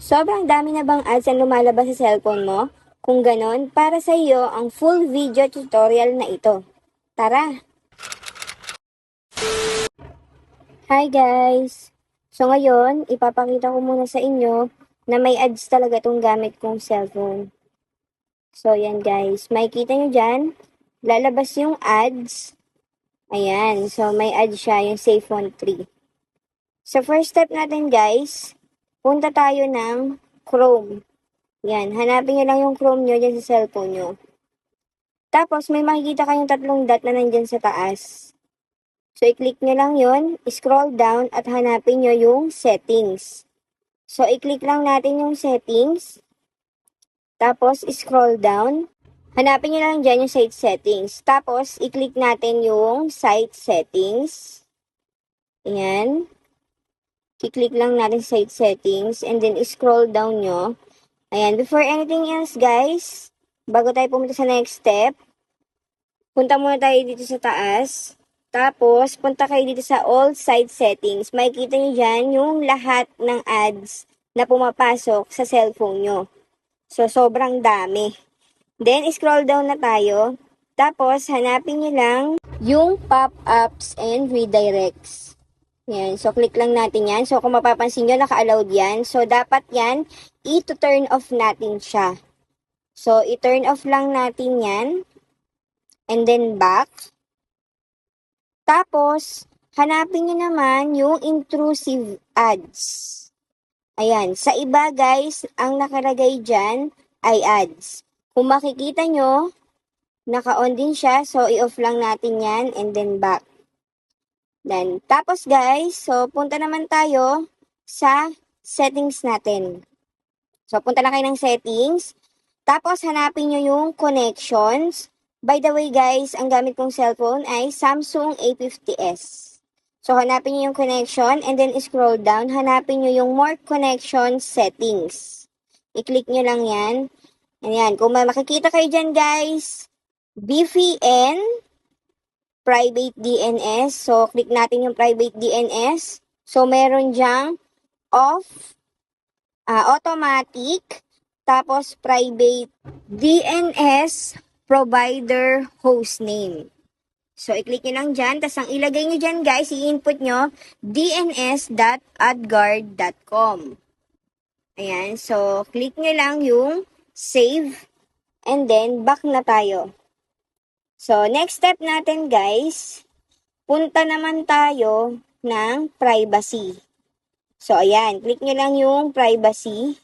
Sobrang dami na bang ads ang lumalabas sa cellphone mo? Kung ganon, para sa iyo ang full video tutorial na ito. Tara! Hi guys! So ngayon, ipapakita ko muna sa inyo na may ads talaga itong gamit kong cellphone. So yan guys, makikita nyo dyan, lalabas yung ads. Ayan, so may ads siya, yung SafePhone 3. So first step natin guys, punta tayo ng Chrome. Yan, hanapin nyo lang yung Chrome nyo dyan sa cellphone nyo. Tapos, may makikita kayong tatlong dot na nandyan sa taas. So, i-click nyo lang yun, scroll down, at hanapin nyo yung settings. So, i-click lang natin yung settings. Tapos, scroll down. Hanapin nyo lang dyan yung site settings. Tapos, i-click natin yung site settings. Ayan. I-click lang natin site settings, and then scroll down nyo. Ayan, before anything else guys, bago tayo pumunta sa next step, punta muna tayo dito sa taas. Tapos, punta kayo dito sa all site settings. Makikita nyo dyan yung lahat ng ads na pumapasok sa cellphone nyo. So, sobrang dami. Then, scroll down na tayo. Tapos, hanapin nyo lang yung pop-ups and redirects. Yan. So, click lang natin yan. So, kung mapapansin nyo, naka-allowed yan. So, dapat yan, i-turn off natin siya. So, i-turn off lang natin yan. And then, back. Tapos, hanapin nyo naman yung intrusive ads. Ayan. Sa iba, guys, ang nakalagay dyan ay ads. Kung makikita nyo, naka-on din siya. So, i-off lang natin yan. And then, back. Then, tapos guys, so punta naman tayo sa settings natin. So, punta lang kayo ng settings. Tapos, hanapin nyo yung connections. By the way guys, ang gamit kong cellphone ay Samsung A50s. So, hanapin nyo yung connection and then scroll down. Hanapin nyo yung more connection settings. I-click nyo lang yan. Ayan, kung makikita kayo dyan guys, VPN, private DNS. So, click natin yung private DNS. So, meron dyang off, automatic, tapos private DNS provider hostname. So, i-click nyo lang dyan. Tapos, ang ilagay nyo dyan, guys, i-input nyo dns.adguard.com. Ayan. So, click nyo lang yung save. And then, back na tayo. So, next step natin guys, punta naman tayo ng privacy. So, ayan, click nyo lang yung privacy.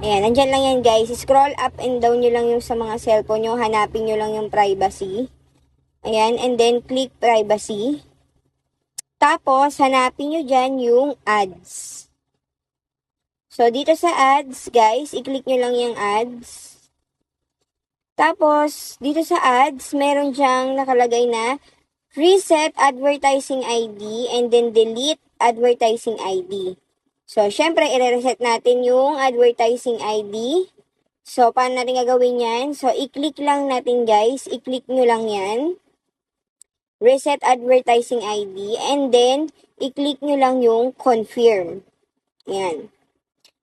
Ayan, nandyan lang yan guys. Scroll up and down nyo lang yung sa mga cellphone nyo. Hanapin nyo lang yung privacy. Ayan, and then click privacy. Tapos, hanapin nyo dyan yung ads. So, dito sa ads guys, i-click nyo lang yung ads. Tapos, dito sa ads, meron dyang nakalagay na reset advertising ID and then delete advertising ID. So, syempre, i-reset natin yung advertising ID. So, paano natin gagawin yan? So, i-click lang natin guys. I-click nyo lang yan. Reset advertising ID and then, i-click nyo lang yung confirm. Yan.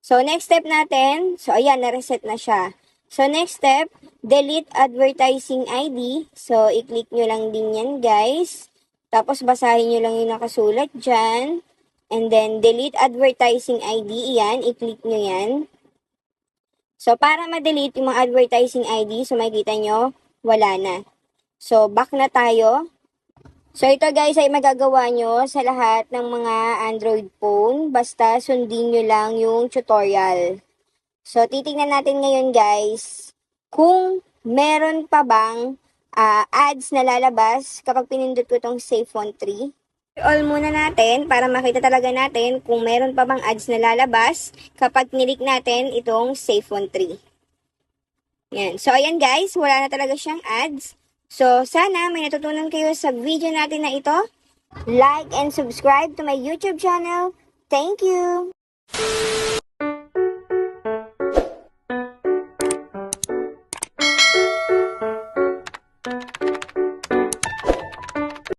So, next step natin. So, ayan, na-reset na siya. So, next step, delete advertising ID. So, i-click nyo lang din yan, guys. Tapos, basahin nyo lang yung nakasulat dyan. And then, delete advertising ID. Yan, i-click nyo yan. So, para ma-delete yung mga advertising ID, so makikita nyo, wala na. So, back na tayo. So, ito guys ay magagawa nyo sa lahat ng mga Android phone. Basta, sundin nyo lang yung tutorial. So, titingnan natin ngayon guys kung meron pa bang ads na lalabas kapag pinindot ko itong SafePhone 3. All muna natin para makita talaga natin kung meron pa bang ads na lalabas kapag nilik natin itong SafePhone 3. Yan. So, ayan guys, wala na talaga siyang ads. So, sana may natutunan kayo sa video natin na ito. Like and subscribe to my YouTube channel. Thank you!